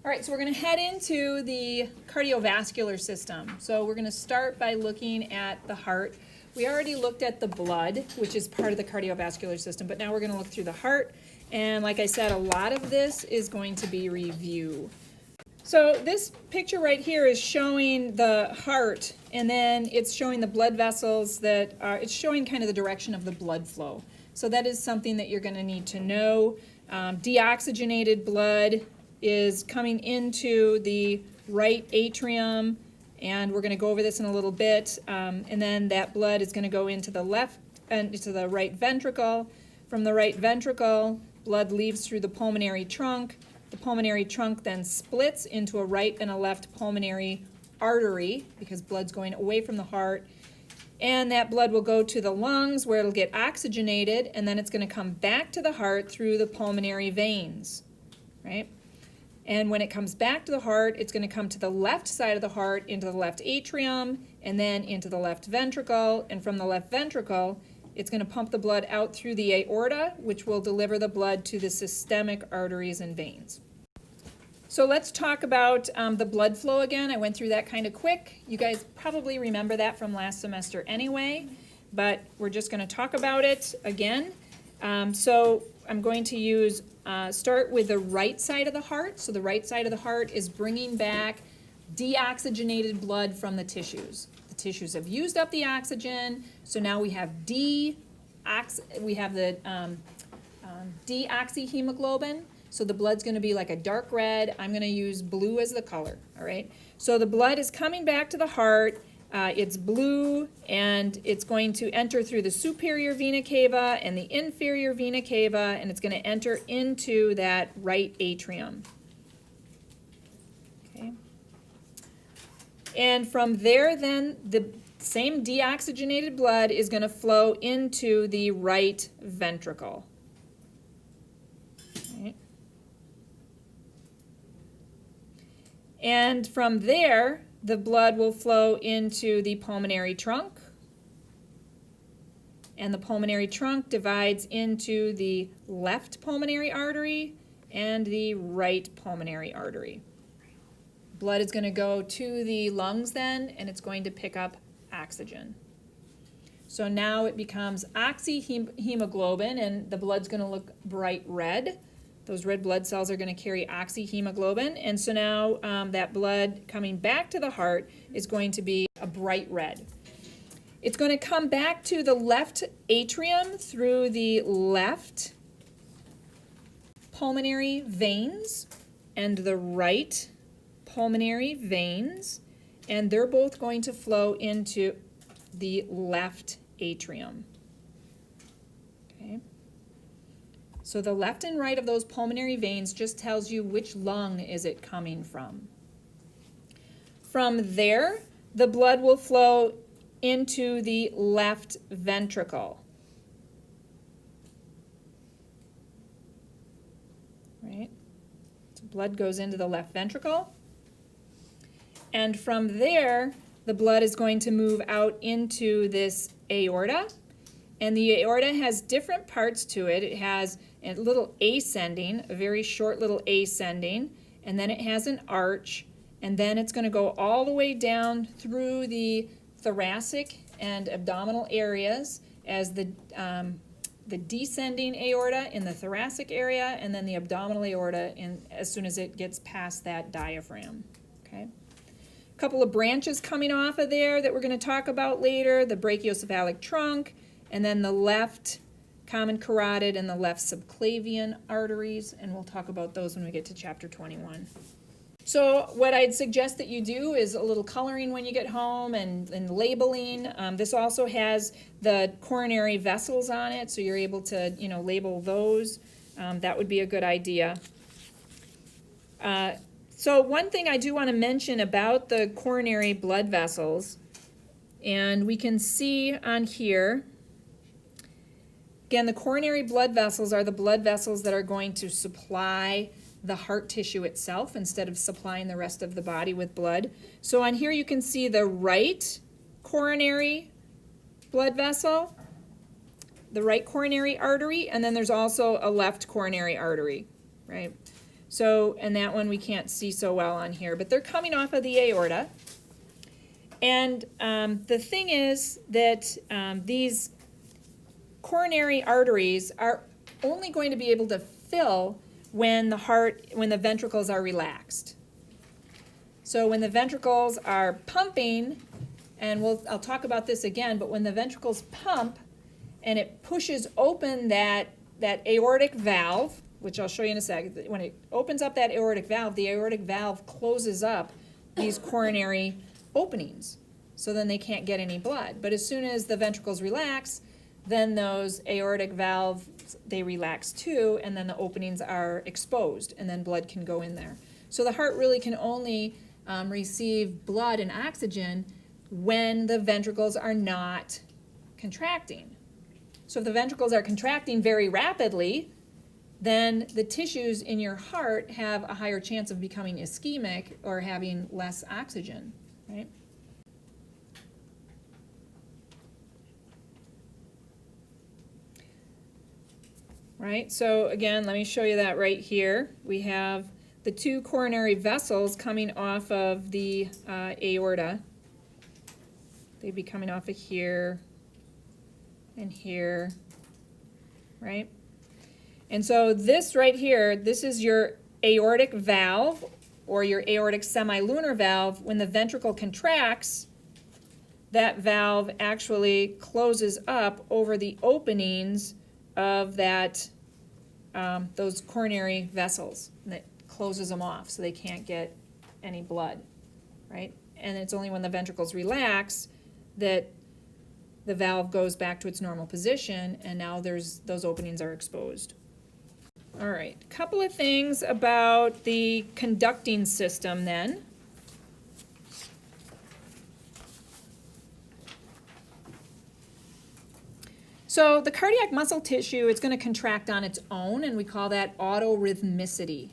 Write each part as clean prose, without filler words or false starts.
All right, so we're going to head into the cardiovascular system. So we're going to start by looking at the heart. We already looked at the blood, which is part of the cardiovascular system, but now we're going to look through the heart. And like I said, a lot of this is going to be review. So this picture right here is showing the heart, and then it's showing the blood vessels that are, it's showing kind of the direction of the blood flow. So that is something that you're going to need to know. Deoxygenated blood is coming into the right atrium, and we're going to go over this in a little bit, and then that blood is going to go into the left and into the right ventricle. From the right ventricle, blood leaves through the pulmonary trunk. The pulmonary trunk then splits into a right and a left pulmonary artery because blood's going away from the heart, and that blood will go to the lungs where it'll get oxygenated, and then it's going to come back to the heart through the pulmonary veins, right? And when it comes back to the heart, it's going to come to the left side of the heart into the left atrium and then into the left ventricle. And from the left ventricle, it's going to pump the blood out through the aorta, which will deliver the blood to the systemic arteries and veins. So let's talk about the blood flow again. I went through that kind of quick. You guys probably remember that from last semester anyway, but we're just going to talk about it again. So I'm going to start with the right side of the heart. So the right side of the heart is bringing back deoxygenated blood from the tissues. The tissues have used up the oxygen, so now we have the deoxyhemoglobin. So the blood's going to be like a dark red. I'm going to use blue as the color, all right? So the blood is coming back to the heart. It's blue, and it's going to enter through the superior vena cava and the inferior vena cava, and it's going to enter into that right atrium. Okay. And from there, then, the same deoxygenated blood is going to flow into the right ventricle. Okay. And from there, the blood will flow into the pulmonary trunk, and the pulmonary trunk divides into the left pulmonary artery and the right pulmonary artery. Blood is going to go to the lungs then, and it's going to pick up oxygen. So now it becomes oxyhemoglobin, and the blood's going to look bright red. Those red blood cells are going to carry oxyhemoglobin, and so now that blood coming back to the heart is going to be a bright red. It's going to come back to the left atrium through the left pulmonary veins and the right pulmonary veins, and they're both going to flow into the left atrium. Okay. So the left and right of those pulmonary veins just tells you which lung is it coming from. From there, the blood will flow into the left ventricle. Right? So blood goes into the left ventricle. And from there, the blood is going to move out into this aorta. And the aorta has different parts to it. It has a little ascending, a very short little ascending, and then it has an arch, and then it's going to go all the way down through the thoracic and abdominal areas as the descending aorta in the thoracic area, and then the abdominal aorta as soon as it gets past that diaphragm. Okay. A couple of branches coming off of there that we're going to talk about later, the brachiocephalic trunk, and then the left common carotid and the left subclavian arteries, and we'll talk about those when we get to chapter 21. So what I'd suggest that you do is a little coloring when you get home and labeling. This also has the coronary vessels on it, so you're able to label those. That would be a good idea. So one thing I do want to mention about the coronary blood vessels, and we can see on here, again, the coronary blood vessels are the blood vessels that are going to supply the heart tissue itself instead of supplying the rest of the body with blood. So on here you can see the right coronary blood vessel, the right coronary artery, and then there's also a left coronary artery, right? So, and that one we can't see so well on here, but they're coming off of the aorta. And the thing is that these coronary arteries are only going to be able to fill when the ventricles are relaxed. So when the ventricles are pumping, and I'll talk about this again, but when the ventricles pump and it pushes open that aortic valve, which I'll show you in a second, when it opens up that aortic valve, the aortic valve closes up these coronary openings. So then they can't get any blood. But as soon as the ventricles relax, then those aortic valves, they relax too, and then the openings are exposed, and then blood can go in there. So the heart really can only receive blood and oxygen when the ventricles are not contracting. So if the ventricles are contracting very rapidly, then the tissues in your heart have a higher chance of becoming ischemic or having less oxygen, right? Right, so again, let me show you that right here. We have the two coronary vessels coming off of the aorta. They'd be coming off of here and here, right? And so this right here, this is your aortic valve or your aortic semilunar valve. When the ventricle contracts, that valve actually closes up over the openings of those coronary vessels, and it closes them off so they can't get any blood, right? And it's only when the ventricles relax that the valve goes back to its normal position, and now those openings are exposed. All right, a couple of things about the conducting system then. So the cardiac muscle tissue is going to contract on its own, and we call that autorhythmicity.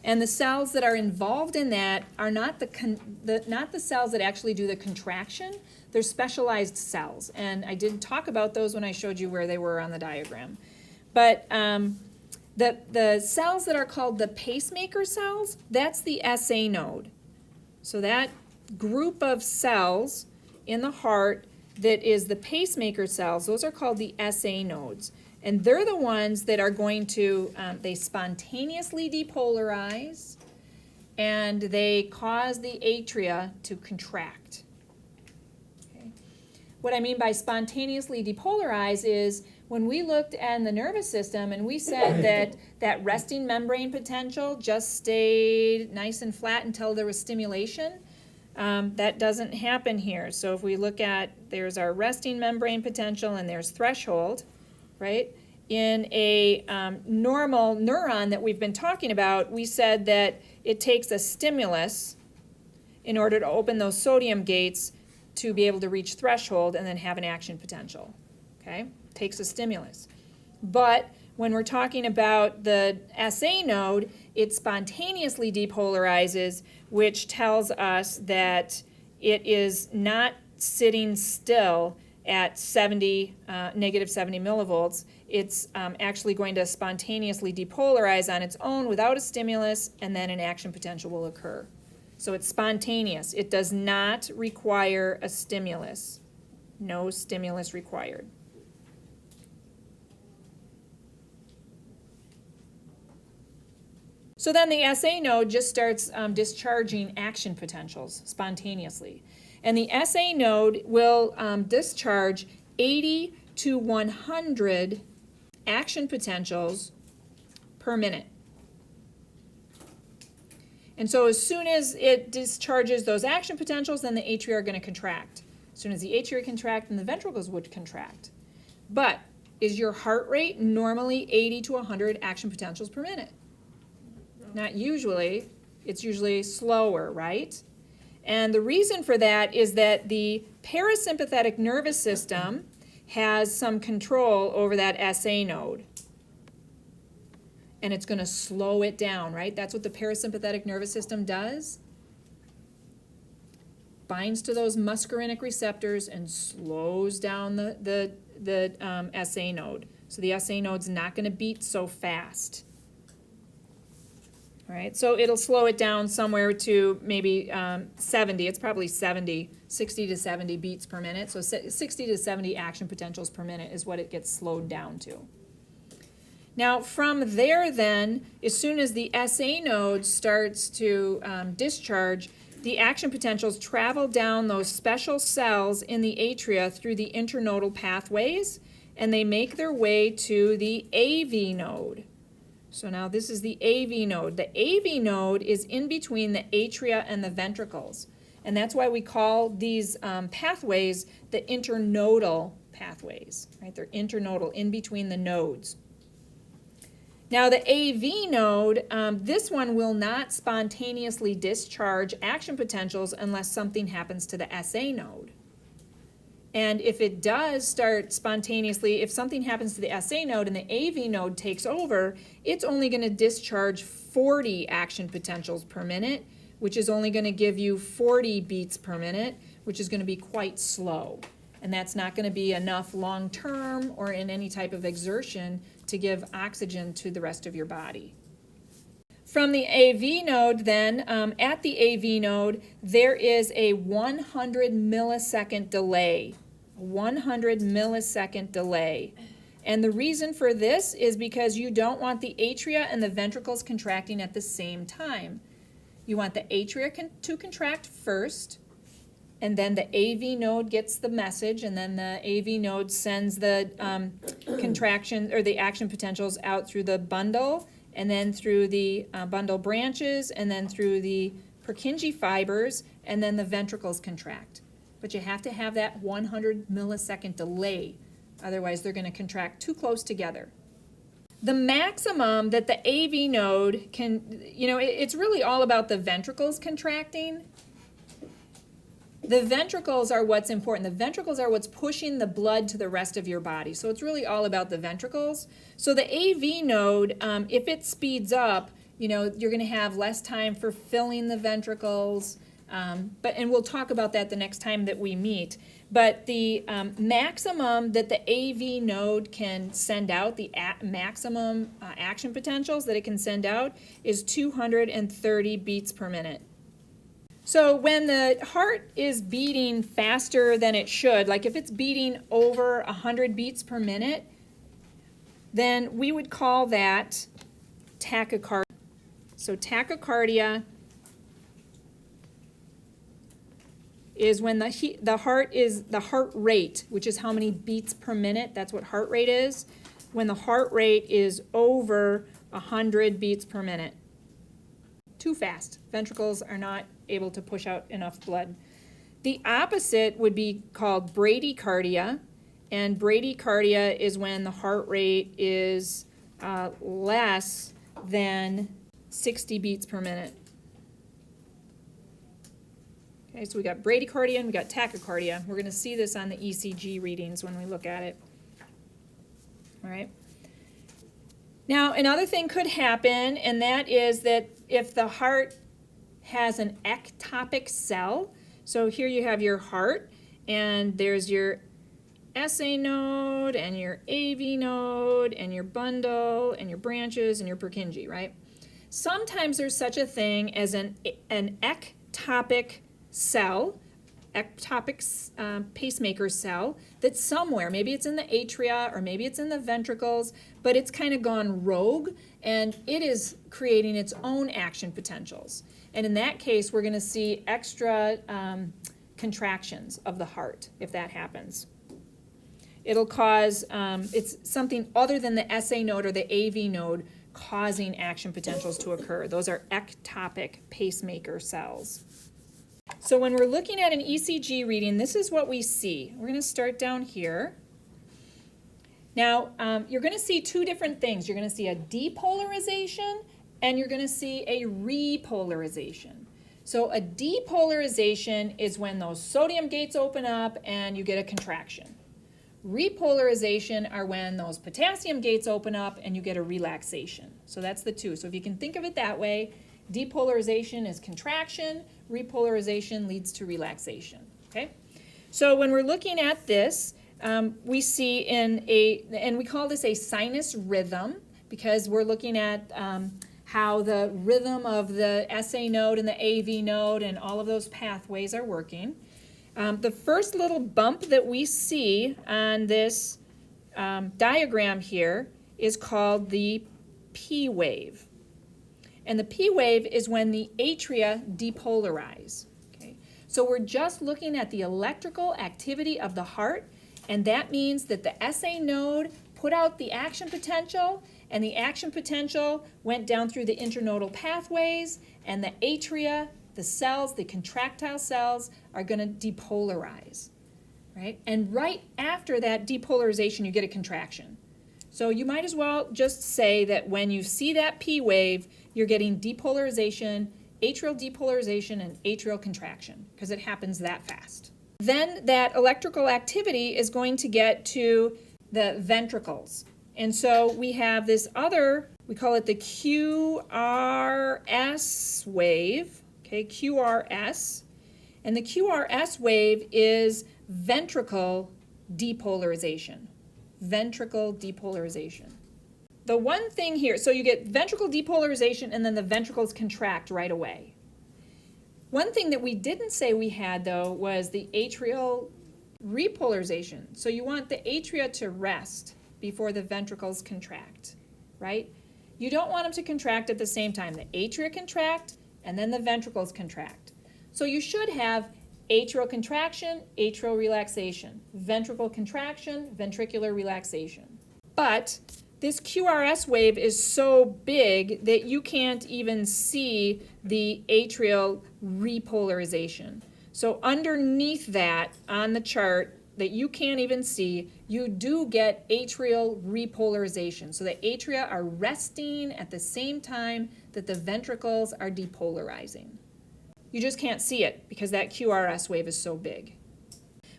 And the cells that are involved in that are not the cells that actually do the contraction. They're specialized cells, and I did talk about those when I showed you where they were on the diagram. But the cells that are called the pacemaker cells, that's the SA node. So that group of cells in the heart that is the pacemaker cells, those are called the SA nodes. And they're the ones that are going to, they spontaneously depolarize, and they cause the atria to contract. Okay. What I mean by spontaneously depolarize is when we looked at the nervous system and we said that resting membrane potential just stayed nice and flat until there was stimulation, that doesn't happen here. So if we look at, there's our resting membrane potential and there's threshold, right? In a normal neuron that we've been talking about, we said that it takes a stimulus in order to open those sodium gates to be able to reach threshold and then have an action potential, okay? Takes a stimulus. But when we're talking about the SA node, it spontaneously depolarizes, which tells us that it is not sitting still at negative 70 millivolts. It's actually going to spontaneously depolarize on its own without a stimulus, and then an action potential will occur. So it's spontaneous. It does not require a stimulus. No stimulus required. So then the SA node just starts discharging action potentials spontaneously. And the SA node will discharge 80 to 100 action potentials per minute. And so as soon as it discharges those action potentials, then the atria are going to contract. As soon as the atria contract, then the ventricles would contract. But is your heart rate normally 80 to 100 action potentials per minute? Not usually. It's usually slower, right? And the reason for that is that the parasympathetic nervous system has some control over that SA node. And it's going to slow it down, right? That's what the parasympathetic nervous system does. Binds to those muscarinic receptors and slows down the SA node. So the SA node's not going to beat so fast. All right, so it'll slow it down somewhere to maybe 70. It's probably 60 to 70 beats per minute. So 60 to 70 action potentials per minute is what it gets slowed down to. Now from there then, as soon as the SA node starts to discharge, the action potentials travel down those special cells in the atria through the internodal pathways, and they make their way to the AV node. So now this is the AV node. The AV node is in between the atria and the ventricles. And that's why we call these pathways the internodal pathways, right? They're internodal, in between the nodes. Now the AV node, this one will not spontaneously discharge action potentials unless something happens to the SA node. And if it does start spontaneously, if something happens to the SA node and the AV node takes over, it's only going to discharge 40 action potentials per minute, which is only going to give you 40 beats per minute, which is going to be quite slow. And that's not going to be enough long term or in any type of exertion to give oxygen to the rest of your body. From the AV node then, at the AV node, there is a 100 millisecond delay. 100 millisecond delay. And the reason for this is because you don't want the atria and the ventricles contracting at the same time. You want the atria to contract first, and then the AV node gets the message, and then the AV node sends the contraction or the action potentials out through the bundle, and then through the bundle branches, and then through the Purkinje fibers, and then the ventricles contract. But you have to have that 100 millisecond delay, otherwise they're going to contract too close together. The maximum that the AV node can, it's really all about the ventricles contracting. The ventricles are what's important. The ventricles are what's pushing the blood to the rest of your body. So it's really all about the ventricles. So the AV node, if it speeds up, you're going to have less time for filling the ventricles. And we'll talk about that the next time that we meet. But the maximum that the AV node can send out, the maximum action potentials that it can send out, is 230 beats per minute. So when the heart is beating faster than it should, like if it's beating over 100 beats per minute, then we would call that tachycardia. So tachycardia is when the heart rate, which is how many beats per minute, that's what heart rate is, when the heart rate is over 100 beats per minute. Too fast. Ventricles are not able to push out enough blood. The opposite would be called bradycardia, and bradycardia is when the heart rate is less than 60 beats per minute. Okay, so we got bradycardia and we got tachycardia. We're going to see this on the ECG readings when we look at it. All right. Now, another thing could happen, and that is that if the heart has an ectopic cell, so here you have your heart, and there's your SA node, and your AV node, and your bundle, and your branches, and your Purkinje, right? Sometimes there's such a thing as an ectopic cell, ectopic pacemaker cell, that's somewhere. Maybe it's in the atria or maybe it's in the ventricles, but it's kind of gone rogue and it is creating its own action potentials. And in that case, we're going to see extra contractions of the heart if that happens. It'll cause, it's something other than the SA node or the AV node causing action potentials to occur. Those are ectopic pacemaker cells. So when we're looking at an ECG reading, this is what we see. We're going to start down here. Now, you're going to see two different things. You're going to see a depolarization and you're going to see a repolarization. So a depolarization is when those sodium gates open up and you get a contraction. Repolarization are when those potassium gates open up and you get a relaxation. So that's the two. So if you can think of it that way, depolarization is contraction, repolarization leads to relaxation, okay? So when we're looking at this, we see and we call this a sinus rhythm because we're looking at how the rhythm of the SA node and the AV node and all of those pathways are working. The first little bump that we see on this diagram here is called the P wave. And the P wave is when the atria depolarize. Okay? So we're just looking at the electrical activity of the heart, and that means that the SA node put out the action potential, and the action potential went down through the internodal pathways, and the atria, the cells, the contractile cells, are going to depolarize. Right? And right after that depolarization, you get a contraction. So you might as well just say that when you see that P wave, you're getting depolarization, atrial depolarization, and atrial contraction, because it happens that fast. Then that electrical activity is going to get to the ventricles. And so we have this other, we call it the QRS wave, okay, QRS. And the QRS wave is ventricle depolarization. Ventricle depolarization. The one thing here, so you get ventricle depolarization and then the ventricles contract right away. One thing that we didn't say we had, though, was the atrial repolarization. So you want the atria to rest before the ventricles contract, right? You don't want them to contract at the same time. The atria contract and then the ventricles contract. So you should have atrial contraction, atrial relaxation, ventricle contraction, ventricular relaxation. But this QRS wave is so big that you can't even see the atrial repolarization. So underneath that on the chart that you can't even see, you do get atrial repolarization. So the atria are resting at the same time that the ventricles are depolarizing. You just can't see it because that QRS wave is so big.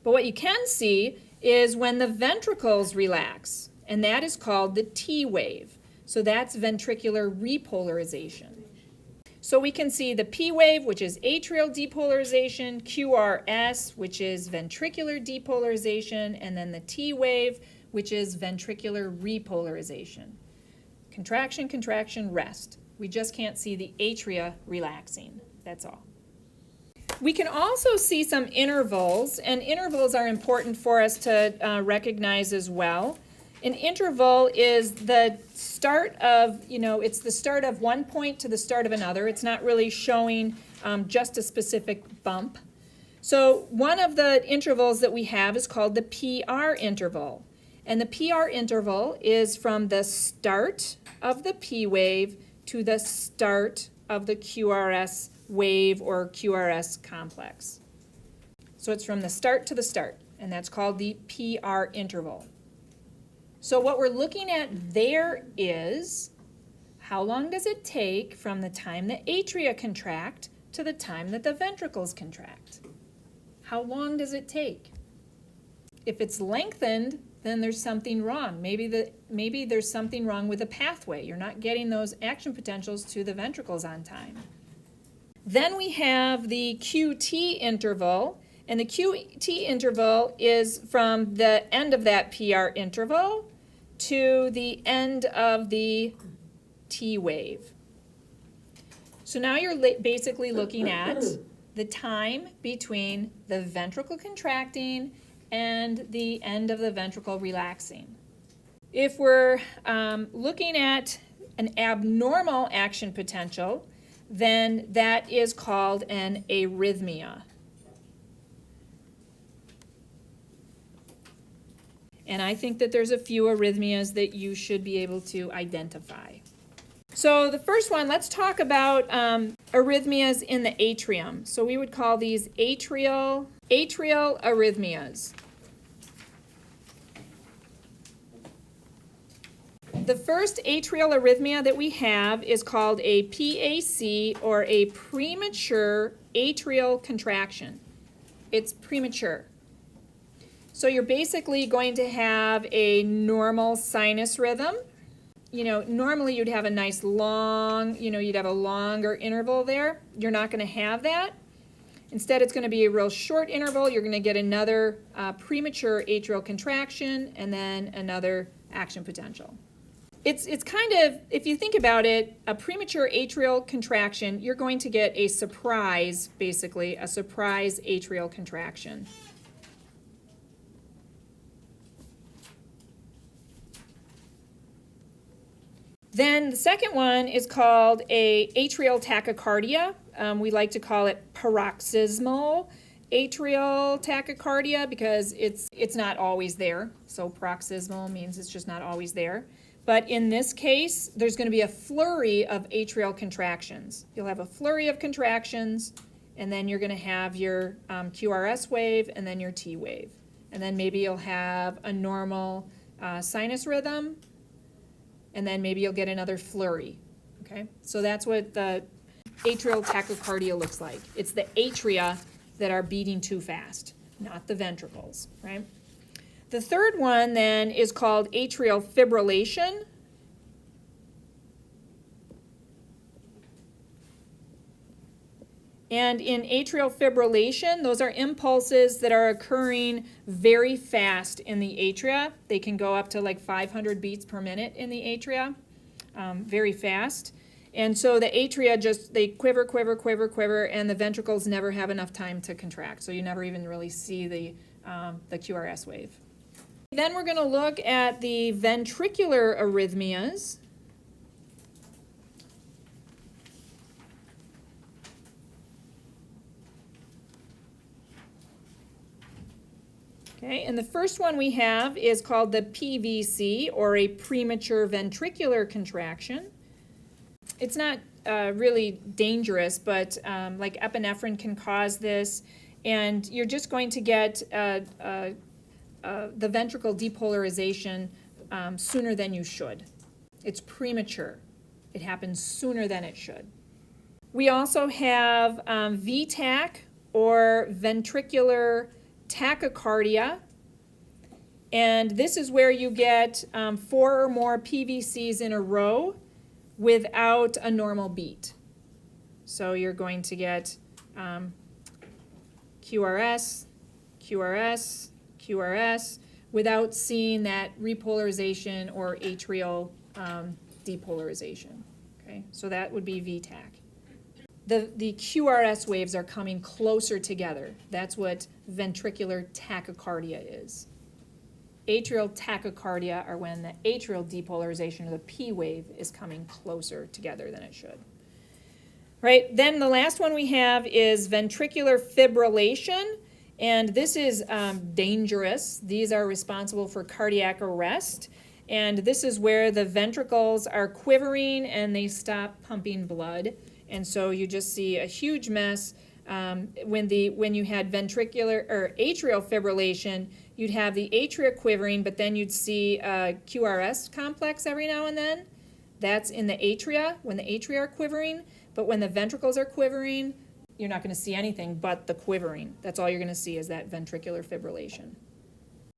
But what you can see is when the ventricles relax, and that is called the T wave. So that's ventricular repolarization. So we can see the P wave, which is atrial depolarization, QRS, which is ventricular depolarization, and then the T wave, which is ventricular repolarization. Contraction, contraction, rest. We just can't see the atria relaxing. That's all. We can also see some intervals, and intervals are important for us to recognize as well. An interval is the start of, it's the start of one point to the start of another. It's not really showing just a specific bump. So one of the intervals that we have is called the PR interval. And the PR interval is from the start of the P wave to the start of the QRS wave or QRS complex. So it's from the start to the start, and that's called the PR interval. So what we're looking at there is how long does it take from the time the atria contract to the time that the ventricles contract? How long does it take? If it's lengthened, then there's something wrong. Maybe there's something wrong with the pathway. You're not getting those action potentials to the ventricles on time. Then we have the QT interval, and the QT interval is from the end of that PR interval to the end of the T wave. So now you're basically looking at the time between the ventricle contracting and the end of the ventricle relaxing. If we're looking at an abnormal action potential, then that is called an arrhythmia. And I think that there's a few arrhythmias that you should be able to identify. So the first one, let's talk about arrhythmias in the atrium. So we would call these atrial arrhythmias. The first atrial arrhythmia that we have is called a PAC, or a premature atrial contraction. It's premature. So you're basically going to have a normal sinus rhythm. Normally you'd have a nice long, you'd have a longer interval there. You're not going to have that. Instead, it's going to be a real short interval. You're going to get another premature atrial contraction and then another action potential. it's kind of, if you think about it, a premature atrial contraction, you're going to get a surprise, basically, a surprise atrial contraction. Then the second one is called a atrial tachycardia. We like to call it paroxysmal atrial tachycardia because it's not always there. So paroxysmal means it's just not always there. But in this case, there's going to be a flurry of atrial contractions. You'll have a flurry of contractions, and then you're going to have your QRS wave and then your T wave. And then maybe you'll have a normal sinus rhythm, and then maybe you'll get another flurry. Okay, so that's what the atrial tachycardia looks like. It's the atria that are beating too fast, not the ventricles, right? The third one then is called atrial fibrillation. And in atrial fibrillation, those are impulses that are occurring very fast in the atria. They can go up to like 500 beats per minute in the atria, very fast. And so the atria just, they quiver, quiver, quiver, quiver, and the ventricles never have enough time to contract. So you never even really see the QRS wave. Then we're going to look at the ventricular arrhythmias. Okay, and the first one we have is called the PVC, or a premature ventricular contraction. It's not really dangerous, but like epinephrine can cause this, and you're just going to get the ventricle depolarization sooner than you should. It's premature. It happens sooner than it should. We also have VTAC, or ventricular tachycardia, and this is where you get 4 or more PVCs in a row without a normal beat. So you're going to get QRS, QRS, QRS, without seeing that repolarization or atrial depolarization. Okay, so that would be VTAC. The QRS waves are coming closer together. That's what ventricular tachycardia is. Atrial tachycardia are when the atrial depolarization, or the P wave, is coming closer together than it should. Right, then the last one we have is ventricular fibrillation, and this is dangerous. These are responsible for cardiac arrest, and this is where the ventricles are quivering and they stop pumping blood, and so you just see a huge mess. When you had ventricular or atrial fibrillation, you'd have the atria quivering, but then you'd see a QRS complex every now and then. That's in the atria, when the atria are quivering, but when the ventricles are quivering, you're not going to see anything but the quivering. That's all you're going to see is that ventricular fibrillation.